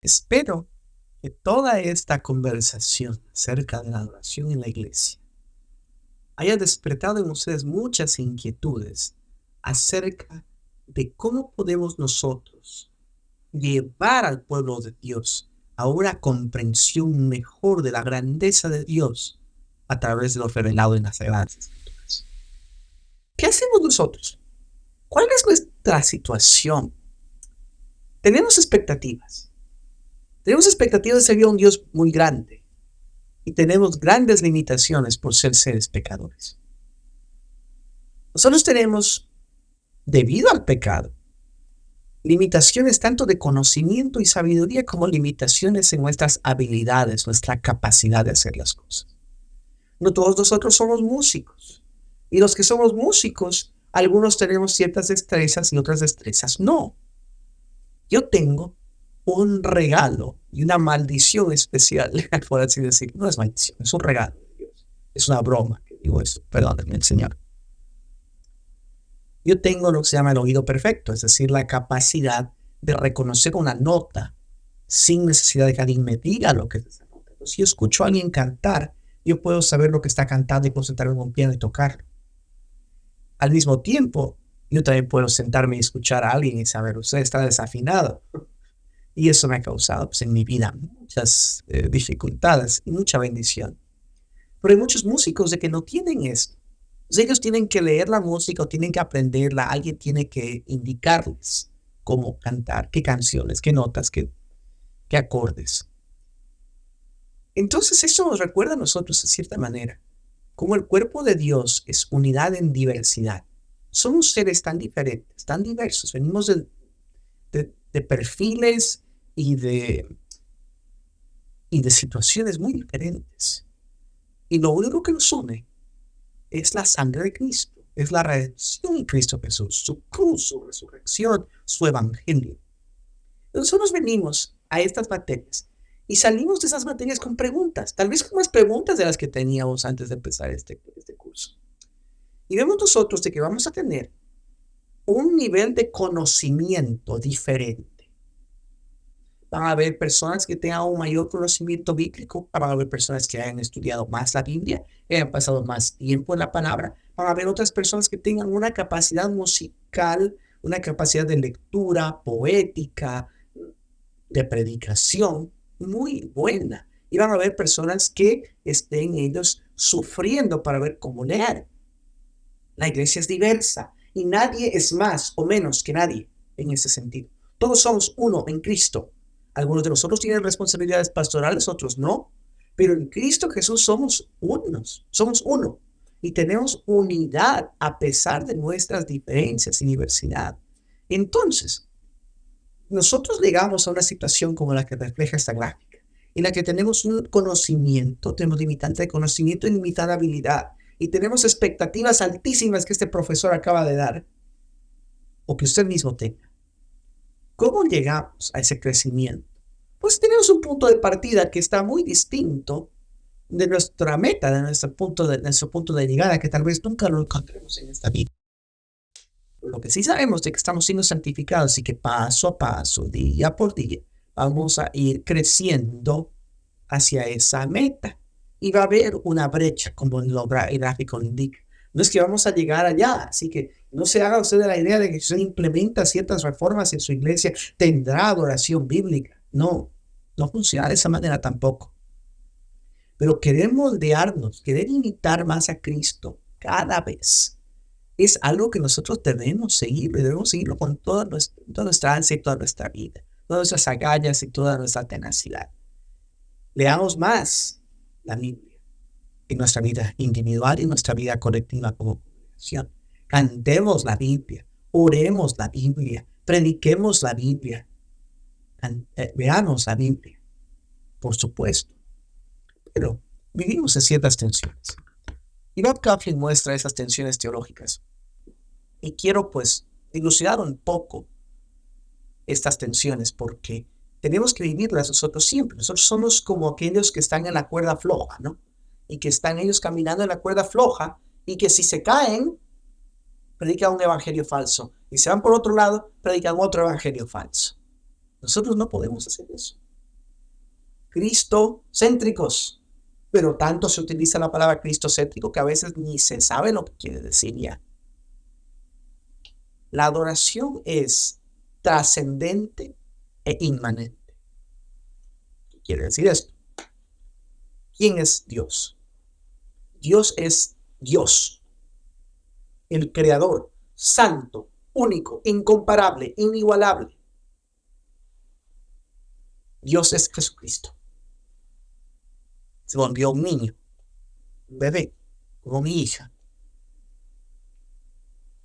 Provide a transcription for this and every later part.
Espero que toda esta conversación acerca de la adoración en la iglesia haya despertado en ustedes muchas inquietudes acerca de cómo podemos nosotros llevar al pueblo de Dios a una comprensión mejor de la grandeza de Dios a través de lo revelado en las Sagradas Escrituras. ¿Qué hacemos nosotros? ¿Cuál es nuestra situación? Tenemos expectativas. Tenemos expectativas de servir a un Dios muy grande y tenemos grandes limitaciones por ser seres pecadores. Nosotros tenemos, debido al pecado, limitaciones tanto de conocimiento y sabiduría como limitaciones en nuestras habilidades, nuestra capacidad de hacer las cosas. No todos nosotros somos músicos. Y los que somos músicos, algunos tenemos ciertas destrezas y otras destrezas no. Yo tengo un regalo y una maldición especial, por así decirlo. No es maldición, es un regalo de Dios. Es una broma que digo eso, perdónenme el Señor. Yo tengo lo que se llama el oído perfecto, es decir, la capacidad de reconocer una nota sin necesidad de que alguien me diga lo que es esa nota. Entonces, si yo escucho a alguien cantar, yo puedo saber lo que está cantando y puedo sentarme en un piano y tocarlo. Al mismo tiempo, yo también puedo sentarme y escuchar a alguien y saber, usted está desafinado. Y eso me ha causado pues, en mi vida muchas dificultades y mucha bendición. Pero hay muchos músicos de que no tienen esto. Pues ellos tienen que leer la música o tienen que aprenderla. Alguien tiene que indicarles cómo cantar, qué canciones, qué notas, qué acordes. Entonces eso nos recuerda a nosotros de cierta manera cómo el cuerpo de Dios es unidad en diversidad. Somos seres tan diferentes, tan diversos. Venimos de perfiles y de situaciones muy diferentes. Y lo único que nos une es la sangre de Cristo, es la redención de Cristo Jesús, su cruz, su resurrección, su evangelio. Nosotros venimos a estas materias y salimos de esas materias con preguntas, tal vez con más preguntas de las que teníamos antes de empezar este curso. Y vemos nosotros de que vamos a tener un nivel de conocimiento diferente. Van a haber personas que tengan un mayor conocimiento bíblico, van a haber personas que hayan estudiado más la Biblia, que hayan pasado más tiempo en la palabra, van a haber otras personas que tengan una capacidad musical, una capacidad de lectura, poética, de predicación muy buena. Y van a haber personas que estén ellos sufriendo para ver cómo leer. La iglesia es diversa y nadie es más o menos que nadie en ese sentido. Todos somos uno en Cristo. Algunos de nosotros tienen responsabilidades pastorales, otros no. Pero en Cristo Jesús somos unos, somos uno. Y tenemos unidad a pesar de nuestras diferencias y diversidad. Entonces, nosotros llegamos a una situación como la que refleja esta gráfica, en la que tenemos un conocimiento, tenemos limitante de conocimiento y limitada habilidad. Y tenemos expectativas altísimas que este profesor acaba de dar, o que usted mismo tenga. ¿Cómo llegamos a ese crecimiento? Pues tenemos un punto de partida que está muy distinto de nuestra meta, de nuestro punto de llegada, que tal vez nunca lo encontremos en esta vida. Lo que sí sabemos de que estamos siendo santificados y que paso a paso, día por día, vamos a ir creciendo hacia esa meta. Y va a haber una brecha, como el gráfico lo indica. No es que vamos a llegar allá, así que no se haga usted la idea de que si usted implementa ciertas reformas en su iglesia, tendrá adoración bíblica. No, no funciona de esa manera tampoco. Pero querer moldearnos, querer imitar más a Cristo cada vez, es algo que nosotros debemos seguirlo con toda nuestra ansia y toda nuestra vida, todas nuestras agallas y toda nuestra tenacidad. Leamos más la Biblia en nuestra vida individual y en nuestra vida colectiva como congregación. Cantemos la Biblia, oremos la Biblia, prediquemos la Biblia, veamos la Biblia, por supuesto. Pero vivimos en ciertas tensiones. Y Bob Kauflin muestra esas tensiones teológicas. Y quiero pues dilucidar un poco estas tensiones porque tenemos que vivirlas nosotros siempre. Nosotros somos como aquellos que están en la cuerda floja, ¿no? Y que están ellos caminando en la cuerda floja y que si se caen, predican un evangelio falso. Y se van por otro lado, predican otro evangelio falso. Nosotros no podemos hacer eso. cristocéntricos. Pero tanto se utiliza la palabra cristocéntrico que a veces ni se sabe lo que quiere decir ya. La adoración es trascendente e inmanente. ¿Qué quiere decir esto? ¿Quién es Dios? Dios es Dios, el creador, santo, único, incomparable, inigualable. Dios es Jesucristo. Se volvió un niño, un bebé, como mi hija,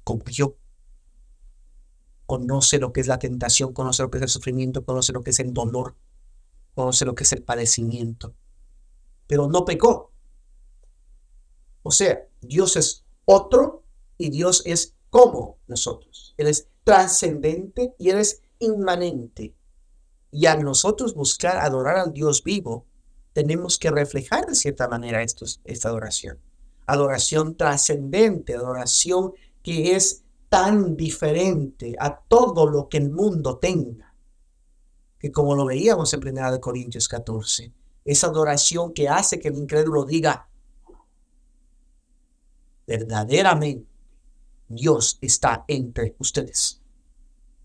como yo. Conoce lo que es la tentación, conoce lo que es el sufrimiento, conoce lo que es el dolor, conoce lo que es el padecimiento. Pero no pecó. O sea, Dios es otro y Dios es como nosotros. Él es trascendente y Él es inmanente. Y al nosotros buscar adorar al Dios vivo, tenemos que reflejar de cierta manera esta adoración. Adoración trascendente, adoración que es tan diferente a todo lo que el mundo tenga. Que como lo veíamos en 1 Corintios 14, esa adoración que hace que el incrédulo diga, verdaderamente Dios está entre ustedes.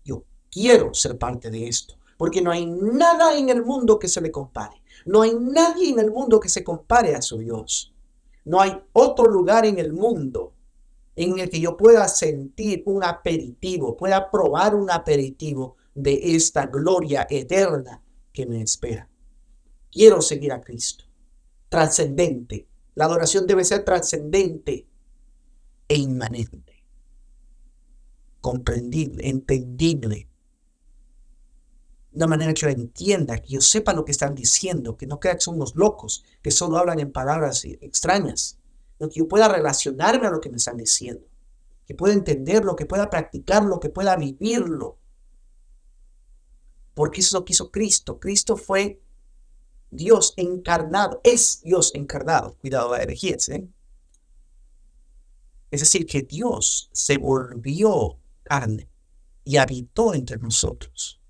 Yo quiero ser parte de esto, porque no hay nada en el mundo que se le compare. No hay nadie en el mundo que se compare a su Dios. No hay otro lugar en el mundo en el que yo pueda sentir un aperitivo, pueda probar un aperitivo de esta gloria eterna que me espera. Quiero seguir a Cristo. Trascendente. La adoración debe ser trascendente e inmanente. Comprendible, entendible. De una manera que yo entienda, que yo sepa lo que están diciendo, que no crea que son unos locos, que solo hablan en palabras extrañas, que yo pueda relacionarme a lo que me están diciendo, que pueda entenderlo, que pueda practicarlo, que pueda vivirlo. Porque eso es lo que hizo Cristo. Cristo fue Dios encarnado, es Dios encarnado. Cuidado a herejías, ¿eh? Es decir, que Dios se volvió carne y habitó entre nosotros.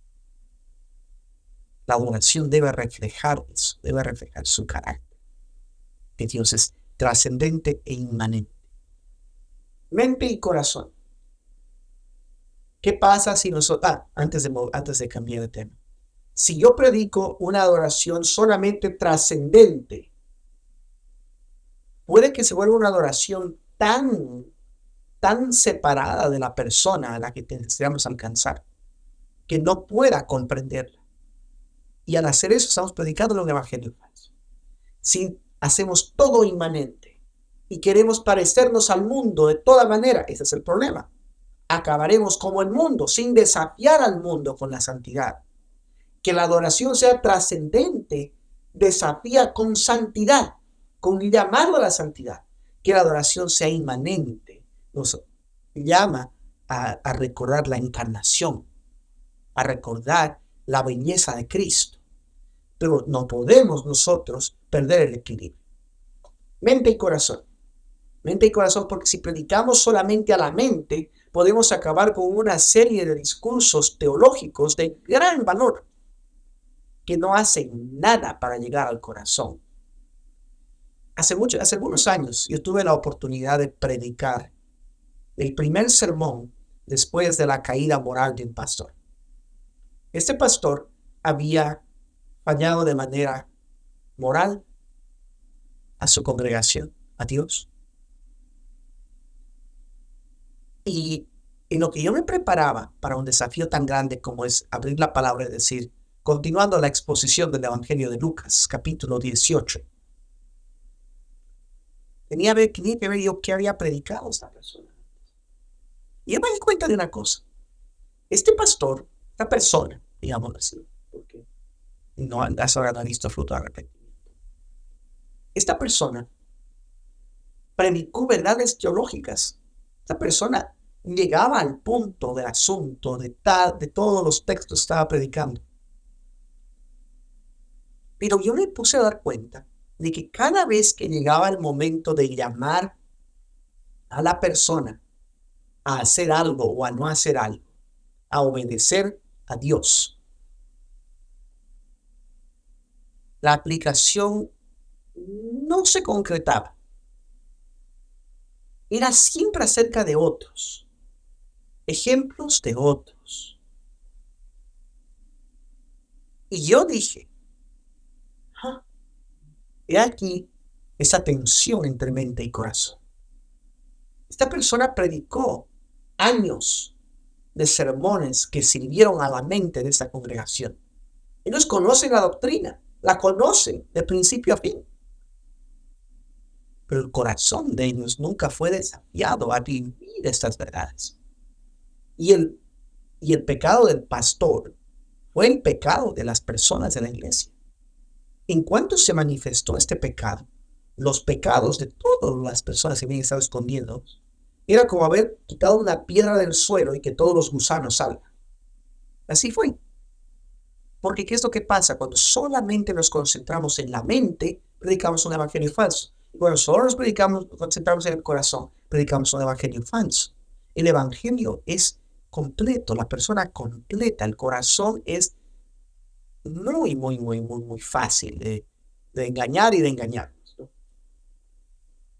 La adoración debe reflejar eso, debe reflejar su carácter. Que Dios es trascendente e inmanente. Mente y corazón. ¿Qué pasa si nosotros... antes de cambiar de tema. Si yo predico una adoración solamente trascendente, puede que se vuelva una adoración tan separada de la persona a la que deseamos alcanzar, que no pueda comprenderla. Y al hacer eso estamos predicando un evangelio falso. Si hacemos todo inmanente y queremos parecernos al mundo de toda manera, ese es el problema. Acabaremos como el mundo, sin desafiar al mundo con la santidad. Que la adoración sea trascendente, desafía con santidad, con llamarlo a la santidad. Que la adoración sea inmanente, nos llama a recordar la encarnación, a recordar la belleza de Cristo. Pero no podemos nosotros perder el equilibrio. Mente y corazón. Mente y corazón, porque si predicamos solamente a la mente, podemos acabar con una serie de discursos teológicos de gran valor que no hacen nada para llegar al corazón. Hace algunos años yo tuve la oportunidad de predicar el primer sermón después de la caída moral de un pastor. Este pastor había fallado de manera moral a su congregación, a Dios. Y en lo que yo me preparaba para un desafío tan grande como es abrir la palabra y decir, continuando la exposición del Evangelio de Lucas, capítulo 18, tenía que ver yo qué había predicado esta persona. Y yo me di cuenta de una cosa. Este pastor, esta persona, digamos así, porque no hasta ahora no ha visto fruto de arrepentimiento. Esta persona predicó verdades teológicas. Esta persona llegaba al punto del asunto de todos los textos que estaba predicando. Pero yo me puse a dar cuenta de que cada vez que llegaba el momento de llamar a la persona a hacer algo o a no hacer algo, a obedecer a Dios, la aplicación no se concretaba. Era siempre acerca de otros, ejemplos de otros. Y yo dije, he aquí esa tensión entre mente y corazón. Esta persona predicó años de sermones que sirvieron a la mente de esta congregación. Ellos conocen la doctrina, la conocen de principio a fin. Pero el corazón de ellos nunca fue desafiado a vivir estas verdades. Y el pecado del pastor fue el pecado de las personas de la iglesia. En cuanto se manifestó este pecado, los pecados de todas las personas que habían estado escondiendo, era como haber quitado una piedra del suelo y que todos los gusanos salgan. Así fue. Porque ¿qué es lo que pasa? Cuando solamente nos concentramos en la mente, predicamos un evangelio falso. Y cuando solo nos concentramos en el corazón, predicamos un evangelio falso. El evangelio es completo, la persona completa, el corazón es muy fácil de engañar y de engañarnos, ¿no?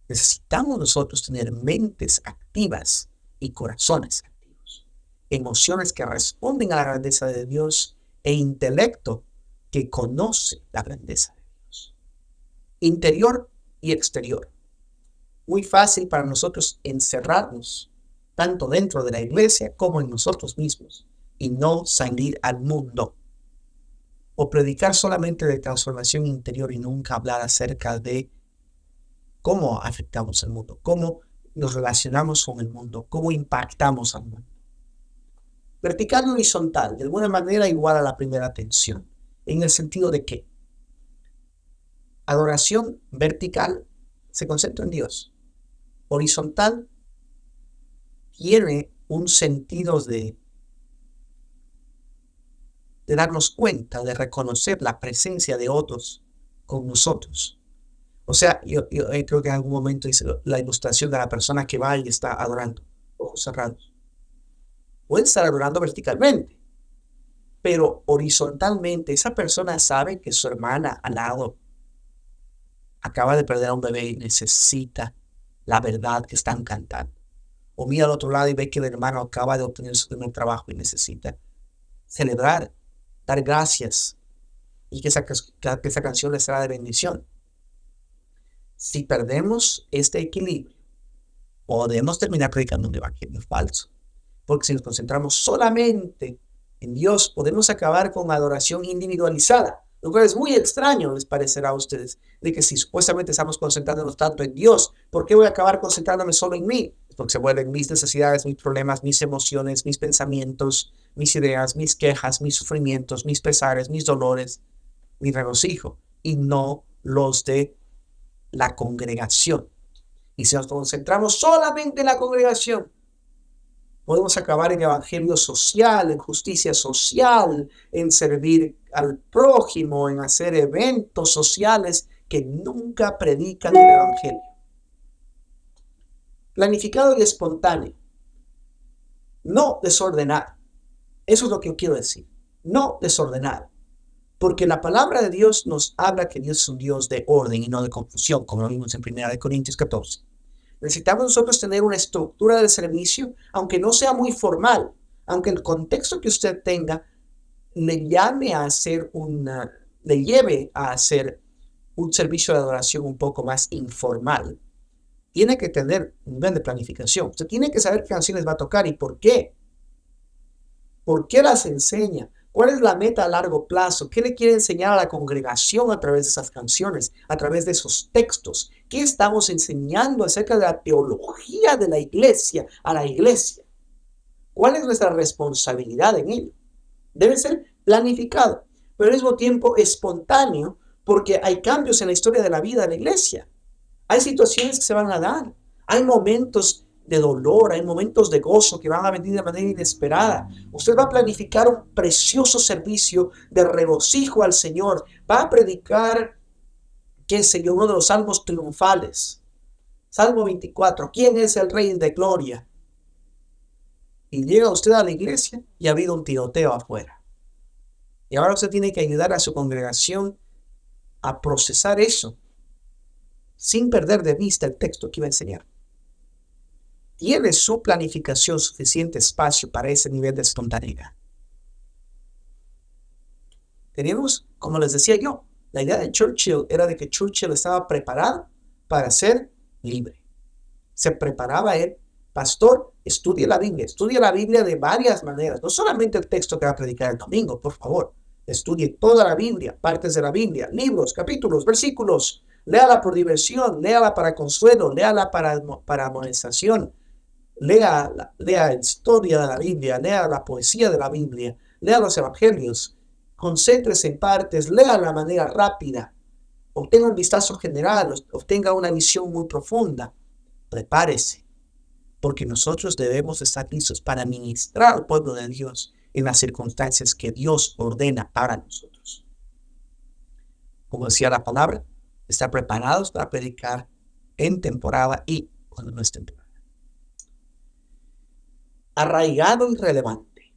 Necesitamos nosotros tener mentes activas y corazones activos, emociones que responden a la grandeza de Dios e intelecto que conoce la grandeza de Dios. Interior y exterior. Muy fácil para nosotros encerrarnos tanto dentro de la iglesia como en nosotros mismos y no salir al mundo. O predicar solamente de transformación interior y nunca hablar acerca de cómo afectamos el mundo, cómo nos relacionamos con el mundo, cómo impactamos al mundo. Vertical y horizontal, de alguna manera igual a la primera tensión, en el sentido de que adoración vertical se concentra en Dios. Horizontal tiene un sentido de darnos cuenta, de reconocer la presencia de otros con nosotros. O sea, yo creo que en algún momento hice la ilustración de la persona que va y está adorando, ojos cerrados. Puede estar adorando verticalmente, pero horizontalmente esa persona sabe que su hermana al lado acaba de perder a un bebé y necesita la verdad que están cantando. O mira al otro lado y ve que el hermano acaba de obtener su primer trabajo y necesita celebrar, dar gracias y que esa canción les será de bendición. Si perdemos este equilibrio, podemos terminar predicando un evangelio falso. Porque si nos concentramos solamente en Dios, podemos acabar con adoración individualizada. Lo cual es muy extraño, les parecerá a ustedes, de que si supuestamente estamos concentrándonos tanto en Dios, ¿por qué voy a acabar concentrándome solo en mí? Porque se vuelven mis necesidades, mis problemas, mis emociones, mis pensamientos, mis ideas, mis quejas, mis sufrimientos, mis pesares, mis dolores, mi regocijo, y no los de la congregación. Y si nos concentramos solamente en la congregación, podemos acabar en evangelio social, en justicia social, en servir al prójimo, en hacer eventos sociales que nunca predican el evangelio. Planificado y espontáneo. No desordenado. Eso es lo que yo quiero decir. No desordenado. Porque la palabra de Dios nos habla que Dios es un Dios de orden y no de confusión, como lo vimos en 1 Corintios 14. Necesitamos nosotros tener una estructura de servicio, aunque no sea muy formal, aunque el contexto que usted tenga le lleve a hacer un servicio de adoración un poco más informal. Tiene que tener un nivel de planificación. Usted tiene que saber qué canciones va a tocar y por qué. ¿Por qué las enseña? ¿Cuál es la meta a largo plazo? ¿Qué le quiere enseñar a la congregación a través de esas canciones, a través de esos textos? ¿Qué estamos enseñando acerca de la teología de la iglesia a la iglesia? ¿Cuál es nuestra responsabilidad en ello? Debe ser planificado, pero al mismo tiempo espontáneo, porque hay cambios en la historia de la vida de la iglesia. Hay situaciones que se van a dar. Hay momentos de dolor, hay momentos de gozo que van a venir de manera inesperada. Usted va a planificar un precioso servicio de regocijo al Señor. Va a predicar, qué sé yo, uno de los salmos triunfales. Salmo 24. ¿Quién es el Rey de Gloria? Y llega usted a la iglesia y ha habido un tiroteo afuera. Y ahora usted tiene que ayudar a su congregación a procesar eso sin perder de vista el texto que iba a enseñar. ¿Tiene su planificación suficiente espacio para ese nivel de espontaneidad? Tenemos, como les decía yo, la idea de Churchill era de que Churchill estaba preparado para ser libre. Se preparaba él, pastor, estudie la Biblia de varias maneras, no solamente el texto que va a predicar el domingo, por favor. Estudie toda la Biblia, partes de la Biblia, libros, capítulos, versículos. Léala por diversión, léala para consuelo, léala para amonestación. Lea historia de la Biblia, lea la poesía de la Biblia, lea los evangelios. Concéntrese en partes, lea de manera rápida. Obtenga un vistazo general, obtenga una visión muy profunda. Prepárese, porque nosotros debemos estar listos para ministrar al pueblo de Dios en las circunstancias que Dios ordena para nosotros. Como decía la palabra, estar preparados para predicar en temporada y cuando no es temporada. Arraigado y relevante.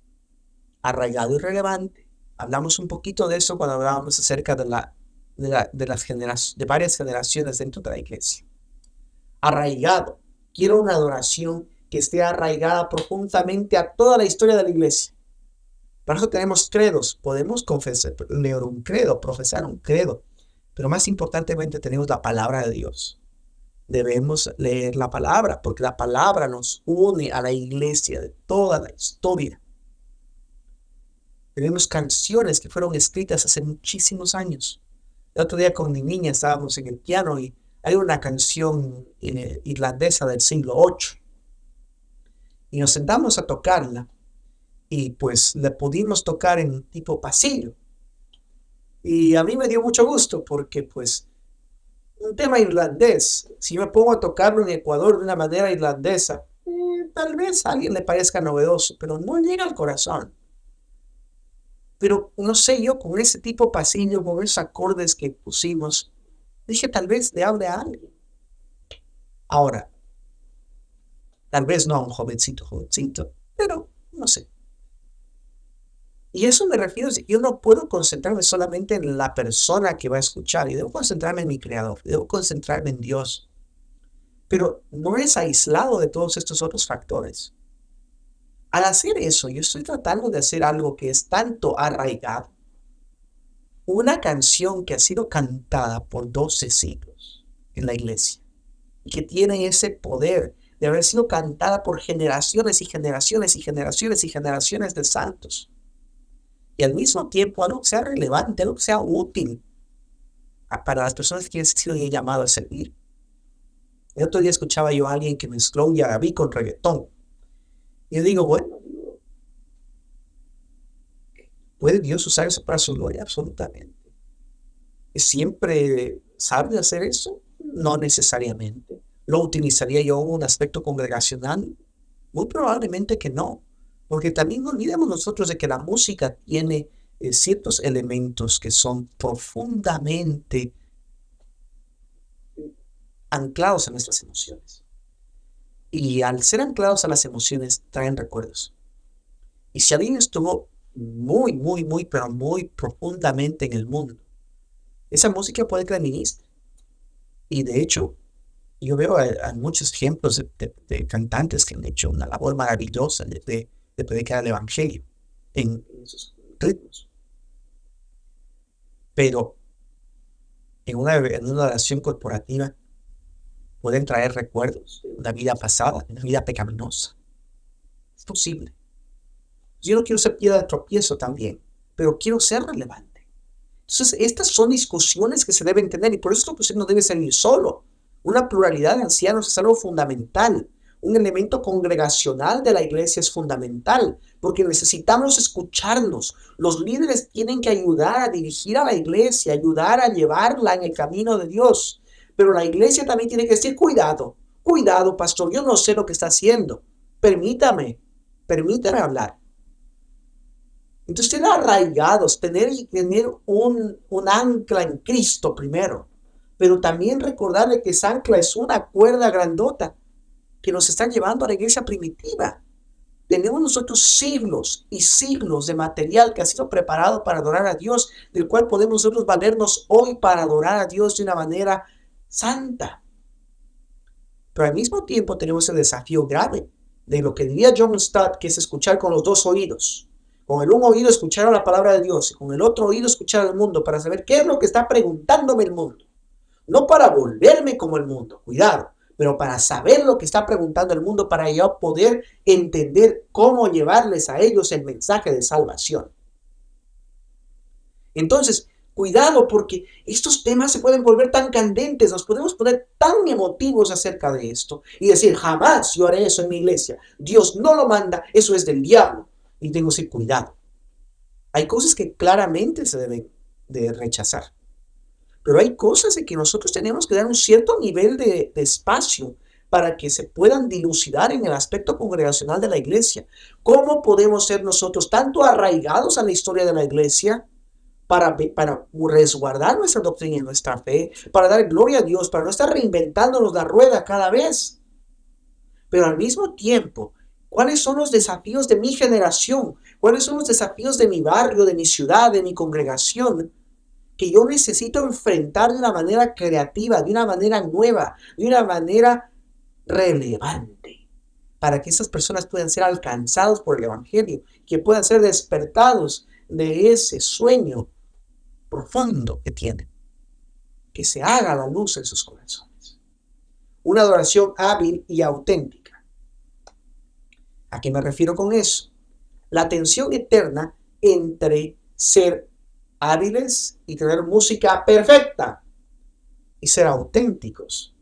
Arraigado y relevante. Hablamos un poquito de eso cuando hablábamos acerca de varias generaciones dentro de la iglesia. Arraigado. Quiero una adoración que esté arraigada profundamente a toda la historia de la iglesia. Para eso tenemos credos. Podemos leer un credo, profesar un credo. Pero más importantemente tenemos la palabra de Dios. Debemos leer la palabra, porque la palabra nos une a la iglesia de toda la historia. Tenemos canciones que fueron escritas hace muchísimos años. El otro día con mi niña estábamos en el piano y hay una canción irlandesa del siglo VIII. Y nos sentamos a tocarla y pues la pudimos tocar en tipo pasillo. Y a mí me dio mucho gusto porque pues un tema irlandés, si me pongo a tocarlo en Ecuador de una manera irlandesa, tal vez a alguien le parezca novedoso, pero no llega al corazón. Pero no sé, yo con ese tipo pasillo, con esos acordes que pusimos, dije tal vez le hable a alguien. Ahora, tal vez no a un jovencito, pero no sé. Y eso me refiero a que yo no puedo concentrarme solamente en la persona que va a escuchar, y debo concentrarme en mi Creador, debo concentrarme en Dios. Pero no es aislado de todos estos otros factores. Al hacer eso, yo estoy tratando de hacer algo que es tanto arraigado. Una canción que ha sido cantada por 12 siglos en la iglesia y que tiene ese poder de haber sido cantada por generaciones y generaciones y generaciones y generaciones de santos. Y al mismo tiempo algo que sea relevante, algo que sea útil para las personas que han sido llamadas a servir. El otro día escuchaba yo a alguien que mezcló Yarabí con reggaetón. Y yo digo, bueno, ¿puede Dios usar eso para su gloria? Absolutamente. ¿Es siempre sabio hacer eso? No necesariamente. ¿Lo utilizaría yo en un aspecto congregacional? Muy probablemente que no. Porque también no olvidemos nosotros de que la música tiene ciertos elementos que son profundamente anclados a nuestras emociones. Y al ser anclados a las emociones, traen recuerdos. Y si alguien estuvo pero muy profundamente en el mundo, esa música puede que la ministre. Y de hecho, yo veo a muchos ejemplos de cantantes que han hecho una labor maravillosa de predicar el evangelio en esos ritmos. Pero en una oración corporativa pueden traer recuerdos de una vida pasada, de una vida pecaminosa. Es posible. Yo no quiero ser piedra de tropiezo también, pero quiero ser relevante. Entonces, estas son discusiones que se deben tener y por eso usted no debe salir solo. Una pluralidad de ancianos es algo fundamental. Un elemento congregacional de la iglesia es fundamental, porque necesitamos escucharnos. Los líderes tienen que ayudar a dirigir a la iglesia, ayudar a llevarla en el camino de Dios. Pero la iglesia también tiene que decir, cuidado, pastor, yo no sé lo que está haciendo. Permítame hablar. Entonces, tener arraigados, tener un ancla en Cristo primero, pero también recordarle que esa ancla es una cuerda grandota que nos está llevando a la iglesia primitiva. Tenemos nosotros siglos y siglos de material que ha sido preparado para adorar a Dios, del cual podemos nosotros valernos hoy para adorar a Dios de una manera santa. Pero al mismo tiempo tenemos el desafío grave de lo que diría John Stott, que es escuchar con los dos oídos. Con el un oído escuchar a la palabra de Dios y con el otro oído escuchar al mundo para saber qué es lo que está preguntándome el mundo. No para volverme como el mundo, cuidado, pero para saber lo que está preguntando el mundo, para yo poder entender cómo llevarles a ellos el mensaje de salvación. Entonces, cuidado, porque estos temas se pueden volver tan candentes, nos podemos poner tan emotivos acerca de esto y decir, jamás yo haré eso en mi iglesia. Dios no lo manda, eso es del diablo. Y tengo que decir, cuidado. Hay cosas que claramente se deben de rechazar. Pero hay cosas en que nosotros tenemos que dar un cierto nivel de espacio para que se puedan dilucidar en el aspecto congregacional de la iglesia. ¿Cómo podemos ser nosotros tanto arraigados a la historia de la iglesia para resguardar nuestra doctrina y nuestra fe, para dar gloria a Dios, para no estar reinventándonos la rueda cada vez? Pero al mismo tiempo, ¿cuáles son los desafíos de mi generación? ¿Cuáles son los desafíos de mi barrio, de mi ciudad, de mi congregación, que yo necesito enfrentar de una manera creativa, de una manera nueva, de una manera relevante, para que esas personas puedan ser alcanzados por el Evangelio, que puedan ser despertados de ese sueño profundo que tienen, que se haga la luz en sus corazones? Una adoración hábil y auténtica. ¿A qué me refiero con eso? La tensión eterna entre ser hábiles y tener música perfecta y ser auténticos.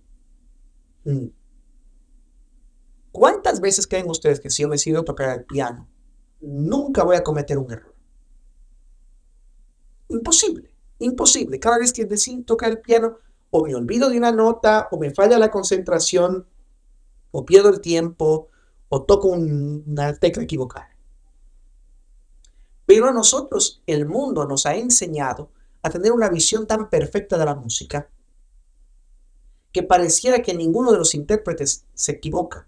¿Cuántas veces creen ustedes que si yo me decido tocar el piano, nunca voy a cometer un error? Imposible, imposible. Cada vez que decido tocar el piano, o me olvido de una nota, o me falla la concentración, o pierdo el tiempo, o toco una tecla equivocada. Pero a nosotros, el mundo nos ha enseñado a tener una visión tan perfecta de la música que pareciera que ninguno de los intérpretes se equivoca.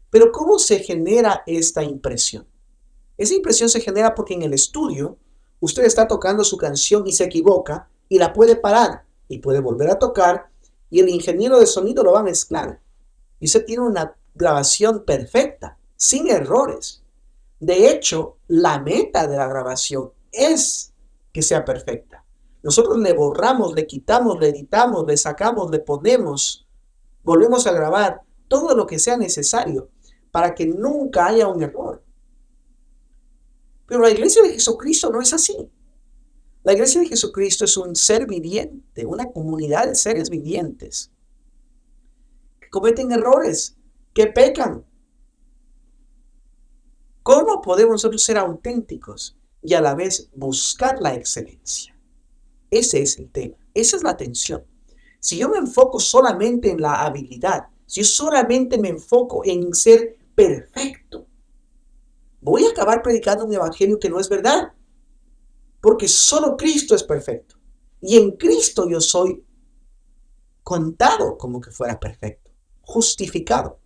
Pero ¿cómo se genera esta impresión? Esa impresión se genera porque en el estudio usted está tocando su canción y se equivoca y la puede parar y puede volver a tocar y el ingeniero de sonido lo va a mezclar. Y usted tiene una grabación perfecta, sin errores. De hecho, la meta de la grabación es que sea perfecta. Nosotros le borramos, le quitamos, le editamos, le sacamos, le ponemos, volvemos a grabar todo lo que sea necesario para que nunca haya un error. Pero la iglesia de Jesucristo no es así. La iglesia de Jesucristo es un ser viviente, una comunidad de seres vivientes que cometen errores, que pecan. ¿Cómo podemos nosotros ser auténticos y a la vez buscar la excelencia? Ese es el tema, esa es la tensión. Si yo me enfoco solamente en la habilidad, si yo solamente me enfoco en ser perfecto, voy a acabar predicando un evangelio que no es verdad. Porque solo Cristo es perfecto. Y en Cristo yo soy contado como que fuera perfecto, justificado.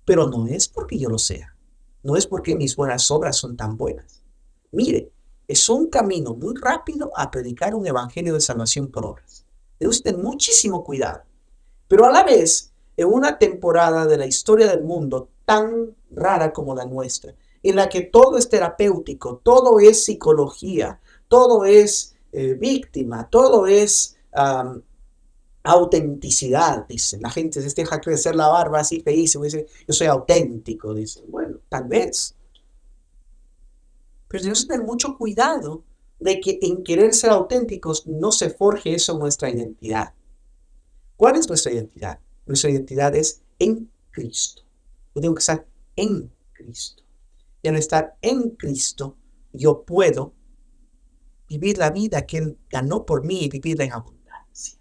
Pero no es porque yo lo sea. No es porque mis buenas obras son tan buenas. Mire, es un camino muy rápido a predicar un evangelio de salvación por obras. Debe usted tener muchísimo cuidado. Pero a la vez, en una temporada de la historia del mundo tan rara como la nuestra, en la que todo es terapéutico, todo es psicología, todo es víctima, todo es autenticidad, dice. La gente se deja crecer la barba así feísimo, dice, yo soy auténtico, dice. Bueno, tal vez. Pero tenemos que tener mucho cuidado de que en querer ser auténticos no se forje eso en nuestra identidad. ¿Cuál es nuestra identidad? Nuestra identidad es en Cristo. Yo tengo que estar en Cristo. Y al estar en Cristo, yo puedo vivir la vida que Él ganó por mí y vivirla en abundancia.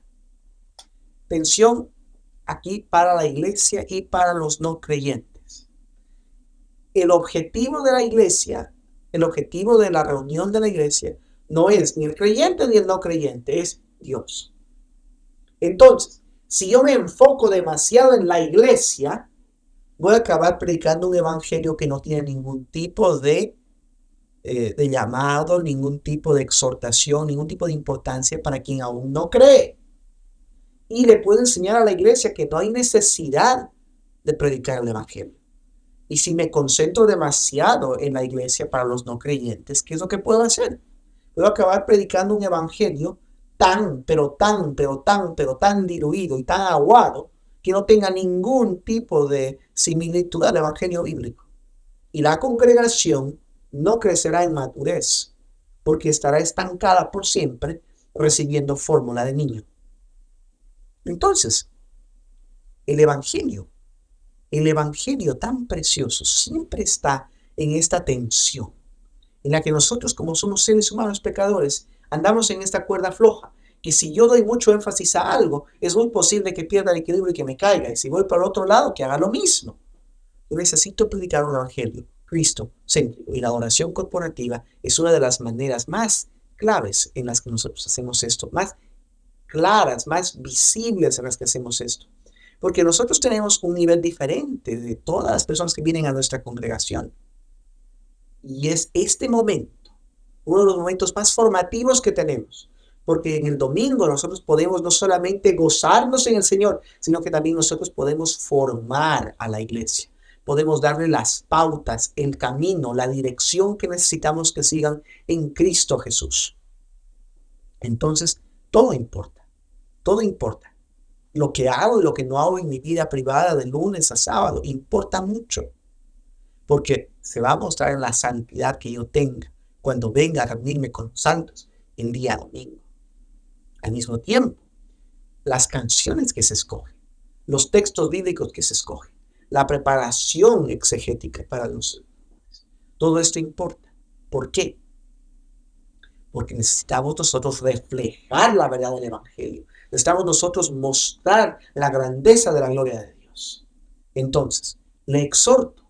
Atención aquí para la iglesia y para los no creyentes. El objetivo de la iglesia, el objetivo de la reunión de la iglesia, no es ni el creyente ni el no creyente, es Dios. Entonces, si yo me enfoco demasiado en la iglesia, voy a acabar predicando un evangelio que no tiene ningún tipo de llamado, ningún tipo de exhortación, ningún tipo de importancia para quien aún no cree. Y le puedo enseñar a la iglesia que no hay necesidad de predicar el evangelio. Y si me concentro demasiado en la iglesia para los no creyentes, ¿qué es lo que puedo hacer? Puedo acabar predicando un evangelio pero tan diluido y tan aguado que no tenga ningún tipo de similitud al evangelio bíblico. Y la congregación no crecerá en madurez porque estará estancada por siempre recibiendo fórmula de niño. Entonces, el evangelio el evangelio tan precioso siempre está en esta tensión, en la que nosotros como somos seres humanos pecadores, andamos en esta cuerda floja, que si yo doy mucho énfasis a algo, es muy posible que pierda el equilibrio y que me caiga, y si voy para el otro lado, que haga lo mismo. Yo necesito predicar un evangelio Cristo céntrico, y la oración corporativa es una de las maneras más claves en las que nosotros hacemos esto, más claras, más visibles en las que hacemos esto. Porque nosotros tenemos un nivel diferente de todas las personas que vienen a nuestra congregación. Y es este momento, uno de los momentos más formativos que tenemos. Porque en el domingo nosotros podemos no solamente gozarnos en el Señor, sino que también nosotros podemos formar a la iglesia. Podemos darle las pautas, el camino, la dirección que necesitamos que sigan en Cristo Jesús. Entonces, todo importa, todo importa. Lo que hago y lo que no hago en mi vida privada de lunes a sábado importa mucho, porque se va a mostrar en la santidad que yo tenga cuando venga a reunirme con los santos el día domingo. Al mismo tiempo, las canciones que se escogen, los textos bíblicos que se escogen, la preparación exegética para los sermones, todo esto importa. ¿Por qué? Porque necesitamos nosotros reflejar la verdad del evangelio. Necesitamos nosotros mostrar la grandeza de la gloria de Dios. Entonces, le exhorto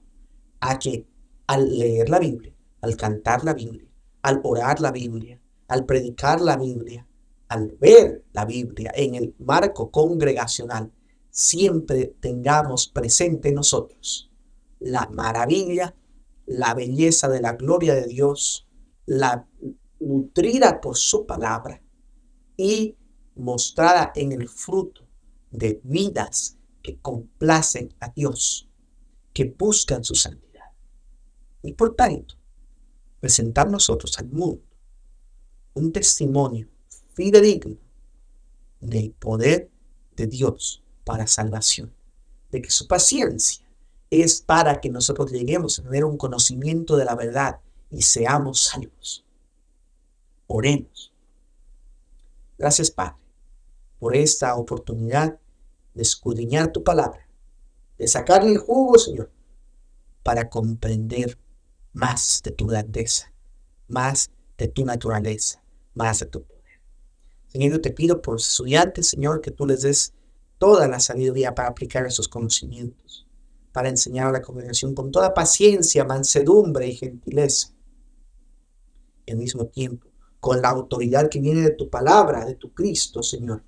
a que al leer la Biblia, al cantar la Biblia, al orar la Biblia, al predicar la Biblia, al ver la Biblia en el marco congregacional, siempre tengamos presente en nosotros la maravilla, la belleza de la gloria de Dios, la nutrida por su palabra y mostrada en el fruto de vidas que complacen a Dios, que buscan su santidad. Y por tanto, presentar nosotros al mundo un testimonio fidedigno del poder de Dios para salvación, de que su paciencia es para que nosotros lleguemos a tener un conocimiento de la verdad y seamos salvos. Oremos. Gracias, Padre, por esta oportunidad de escudriñar tu palabra, de sacarle el jugo, Señor, para comprender más de tu grandeza, más de tu naturaleza, más de tu poder. Señor, yo te pido por los estudiantes, Señor, que tú les des toda la sabiduría para aplicar esos conocimientos, para enseñar a la congregación con toda paciencia, mansedumbre y gentileza. Y al mismo tiempo, con la autoridad que viene de tu palabra, de tu Cristo, Señor,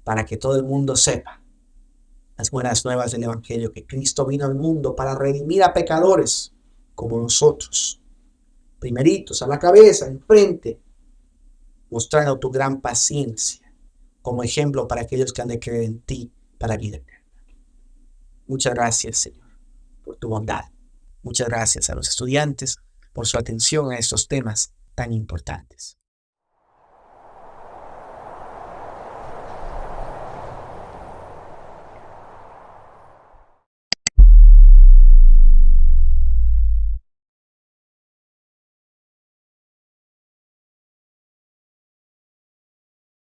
para que todo el mundo sepa las buenas nuevas del Evangelio, que Cristo vino al mundo para redimir a pecadores como nosotros, primeritos, a la cabeza, enfrente, mostrando tu gran paciencia como ejemplo para aquellos que han de creer en ti para vida eterna. Muchas gracias, Señor, por tu bondad. Muchas gracias a los estudiantes por su atención a estos temas tan importantes.